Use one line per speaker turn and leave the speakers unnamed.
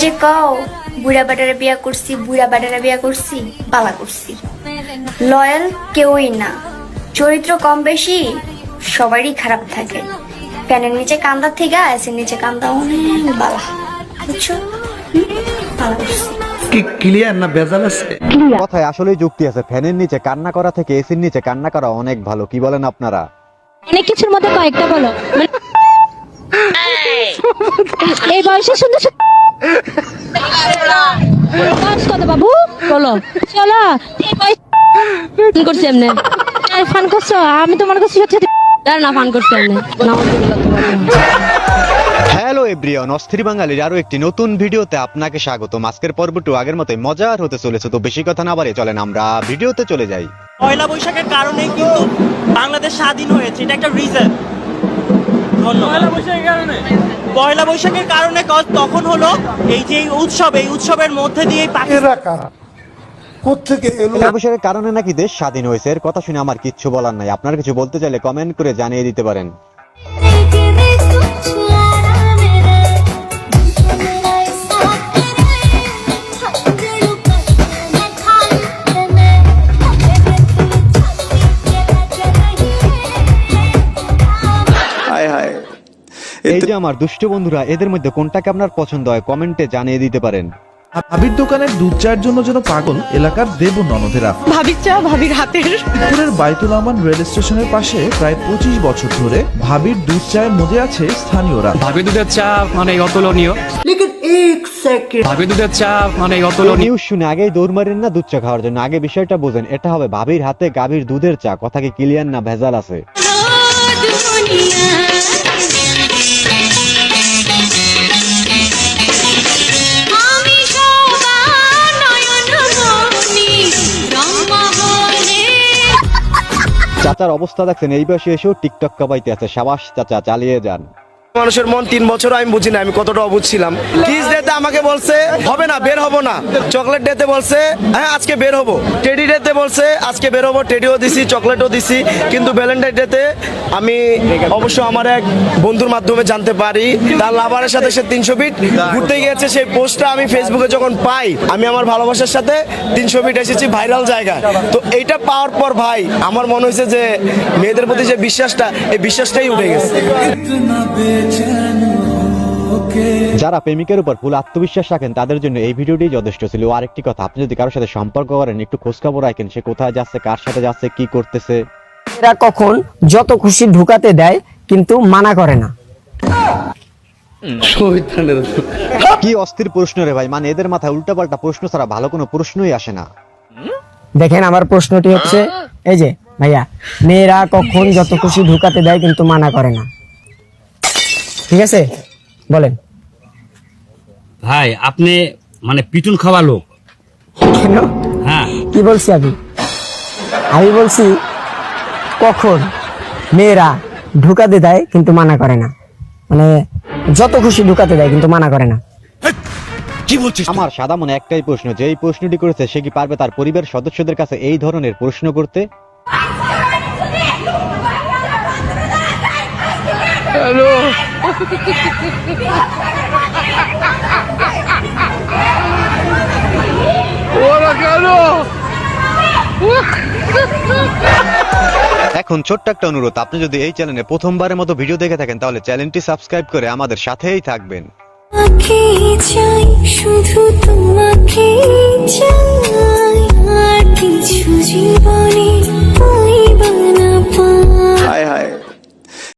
যে কও বুড়া বাটারা বিয়া করছি, বুড়া বাটারা বিয়া করছি, পালা করছি। লয়াল কেউই না, চরিত্র কম বেশি সবারই খারাপ থাকে। প্যানের নিচে কান্দা থেকে এসের নিচে কান্দা অনেক বালা, বুঝছো? পালা করছি।
কি ক্লিয়ার না ভেজাল আছে?
কথায় আসলেই যুক্তি আছে। ফ্যানের নিচে কান্না করা থেকে এসির নিচে কান্না করা অনেক ভালো। কি বলেন আপনারা?
অনেক কিছুর মধ্যে কয়েকটা বলো। এই বয়সে সুন্দর বয়স কত বাবু বলো? চলো এই বয়স করছি এমনি ফান করছো। আমি তোমার কাছে না ফান করছি এমনি।
হ্যালো এভরিওয়ান, অস্থির বাঙালির আরো একটি নতুন ভিডিওতে আপনাকে স্বাগতম। আজকের পর্বটি আগের মতোই মজার হতে চলেছে, তো বেশি কথা না বাড়িয়ে চলেন আমরা ভিডিওতে চলে যাই।
পয়লা বৈশাখের কারণে কিন্তু বাংলাদেশ স্বাধীন হয়েছে, এটা একটা রিজন। পয়লা বৈশাখের কারণে তখন হলো এই যে এই উৎসবের মধ্যে দিয়ে
পয়লা বৈশাখের কারণে নাকি দেশ স্বাধীন হয়েছে, এর কথা শুনে আমার কিচ্ছু বলার নাই। আপনারা কিছু বলতে চাইলে কমেন্ট করে জানিয়ে দিতে পারেন। এই যে আমার দুষ্ট বন্ধুরা, এদের মধ্যে কোনটাকে আপনার পছন্দ হয় কমেন্টে জানিয়ে দিতে পারেন।
ভাবির দোকানের দুধ চায়ের জন্য যেন পাগল এলাকার দেব ননদেরা।
ভাবির চা ভাবির হাতের।
মিরপুরের বাইতুল আমান রেল স্টেশনের পাশে প্রায় 25 বছর ধরে ভাবির দুধ চায়ের মধ্যে আছে স্থানীয়রা।
ভাবি দুধের চা মানে অতুলনীয়। ভাবি দুধের চা মানে অতুলনীয়।
নিউজ শুনে আগেই দৌড় মারেন না দুধ চা খাওয়ার জন্য, আগে বিষয়টা বোঝেন। এটা হবে ভাবির হাতে গাভীর দুধের চা। কথা কি ক্লিয়ার না ভেজাল আছে? চাচার অবস্থা দেখছেন, এই বয়সে এসেও টিকটক কাবাইতে আছে। সাবাস চাচা, চালিয়ে যান।
মানুষের মন 3 বছর আমি বুঝি না, আমি কতটা অবুঝছিলাম। কিস ডেতে আমাকে বলছে হবে না, বের হবো না। চকলেট ডেতে বলছে হ্যাঁ আজকে বের হবো। টেডি ডেতে বলছে আজকে বের হবো, টেডিও দিছি চকলেটও দিছি। কিন্তু ভ্যালেন্টাইন ডেতে আমি অবশ্য আমার এক বন্ধুর মাধ্যমে জানতে পারি তার লাভারের সাথে সে 300 ফিট ঘুরতে গিয়েছে। সেই পোস্টটা আমি ফেসবুকে যখন পাই, আমি আমার ভালোবাসার সাথে 300 ফিট এসেছি ভাইরাল জায়গায়। তো এইটা পাওয়ার পর ভাই আমার মনে হয়েছে যে মেয়েদের প্রতি যে বিশ্বাসটা, এই বিশ্বাসটাই উঠে গেছে।
যারা প্রেমিকের উপর ফুল আত্মবিশ্বাস রাখেন তাদের জন্য এই ভিডিওটি যথেষ্ট ছিল। আরেকটি কথা, আপনি যদি কারোর সাথে সম্পর্ক করেন একটু খোঁজ খবর রাখেন, সে কোথায় যাচ্ছে, কার সাথে যাচ্ছে, কি করতেছে।
এরা কখন যত খুশি ঢুকাতে দেয় কিন্তু মানা করে না।
কি অস্থির প্রশ্ন রে ভাই, মানে এদের মাথায় উল্টাপাল্টা প্রশ্ন ছাড়া ভালো কোনো প্রশ্নই আসে না।
দেখেন আমার প্রশ্নটি হচ্ছে এই যে ভাইয়া, মেয়েরা কখন যত খুশি ঢুকাতে দেয় কিন্তু মানা করে না, ঠিক আছে বলেন।
ভাই আপনি মানে পিটুন খাওয়া লোক।
কেন?
হ্যাঁ
কি বলছি আমি বলছি কখন মেয়েরা ঢুকাতে দেয় কিন্তু মানা করে না, মানে যত খুশি ঢুকাতে দেয় কিন্তু মানা করে না।
কি বলছিস?
আমার সাদা মনে একটাই প্রশ্ন, যে এই প্রশ্নটি করেছে সে কি পারবে তার পরিবারের সদস্যদের কাছে এই ধরনের প্রশ্ন করতে? হ্যালো এখন ছোট্ট একটা অনুরোধ, আপনি যদি এই চ্যানেলে প্রথমবারের মতো ভিডিও দেখে থাকেন তাহলে চ্যানেলটি সাবস্ক্রাইব করে আমাদের সাথেই থাকবেন।